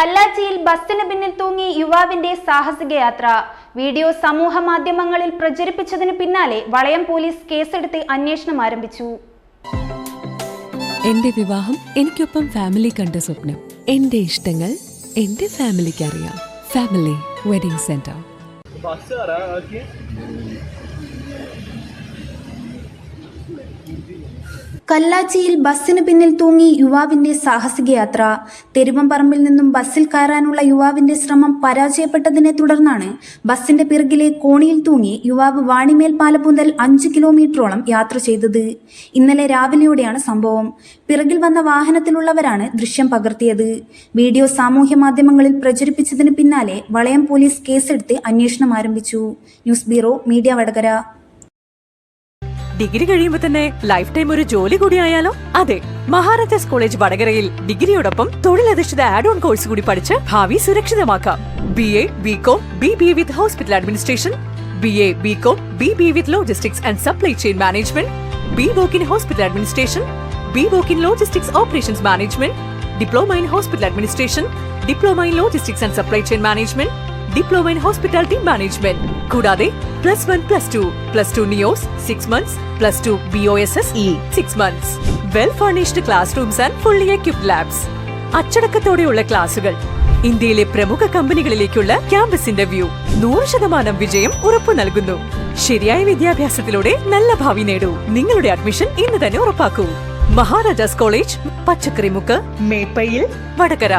കല്ലാച്ചിയിൽ ബസ്സിന് പിന്നിൽ തൂങ്ങി യുവാവിന്റെ സാഹസിക യാത്ര. വീഡിയോ സമൂഹ മാധ്യമങ്ങളിൽ പ്രചരിപ്പിച്ചതിനു പിന്നാലെ വളയം പോലീസ് കേസെടുത്ത് അന്വേഷണം ആരംഭിച്ചു. എന്റെ വിവാഹം എനിക്കൊപ്പം ഫാമിലി കണ്ട സ്വപ്നം. എന്റെ ഇഷ്ടങ്ങൾ എന്റെ ഫാമിലിക്ക് അറിയാം. Family wedding centre. കല്ലാച്ചിയിൽ ബസ്സിന് പിന്നിൽ തൂങ്ങി യുവാവിന്റെ സാഹസിക യാത്ര. തെരുവമ്പറമ്പിൽ നിന്നും ബസ്സിൽ കയറാനുള്ള യുവാവിന്റെ ശ്രമം പരാജയപ്പെട്ടതിനെ തുടർന്നാണ് ബസ്സിന്റെ പിറകിലെ കോണിയിൽ തൂങ്ങി യുവാവ് വാണിമേൽ പാലം മുതൽ 5 കിലോമീറ്ററോളം യാത്ര ചെയ്തത്. ഇന്നലെ രാവിലെയോടെയാണ് സംഭവം. പിറകിൽ വന്ന വാഹനത്തിലുള്ളവരാണ് ദൃശ്യം പകർത്തിയത്. വീഡിയോ സാമൂഹ്യ മാധ്യമങ്ങളിൽ പ്രചരിപ്പിച്ചതിന് പിന്നാലെ വളയം പോലീസ് കേസെടുത്ത് അന്വേഷണം ആരംഭിച്ചു. News bureau, media Vadakara. Degree കഴിയുമ്പോൾ തന്നെ ലൈഫ് ടൈം ഒരു ജോലി കൂടി ആയാലോ? അതെ, മഹാരാജാസ് കോളേജ് വടകരയിൽ ഡിഗ്രിയോടൊപ്പം തൊഴിലധിഷ്ഠിത ആഡ് ഓൺ കോഴ്സ് കൂടി പഠിച്ച് ഭാവി സുരക്ഷിതമാക്കാം. BA, BCom, BBA with hospital administration, BA, BCom, BBA with logistics and supply chain management, BWOC in hospital administration, BWOC in logistics operations management, diploma in hospital administration, diploma in logistics and supply chain management, diploma in hospitality management. കൂടാതെ +1, +2 NIOS 6 months, +2 BOSS 6 months. Well furnished classrooms and fully equipped labs. അച്ചടക്കത്തോടെയുള്ള ക്ലാസുകൾ. ഇന്ത്യയിലെ പ്രമുഖ കമ്പനികളിലേക്കുള്ള campus interview. 100% വിജയം ഉറപ്പു നൽകുന്നു. ശരിയായ വിദ്യാഭ്യാസത്തിലൂടെ നല്ല ഭാവി നേടൂ. നിങ്ങളുടെ അഡ്മിഷൻ ഇന്ന് തന്നെ ഉറപ്പാക്കൂ. മഹാരാജാസ് കോളേജ്, പച്ചക്കറിമുക്ക്, മേപ്പയിൽ, വടകര.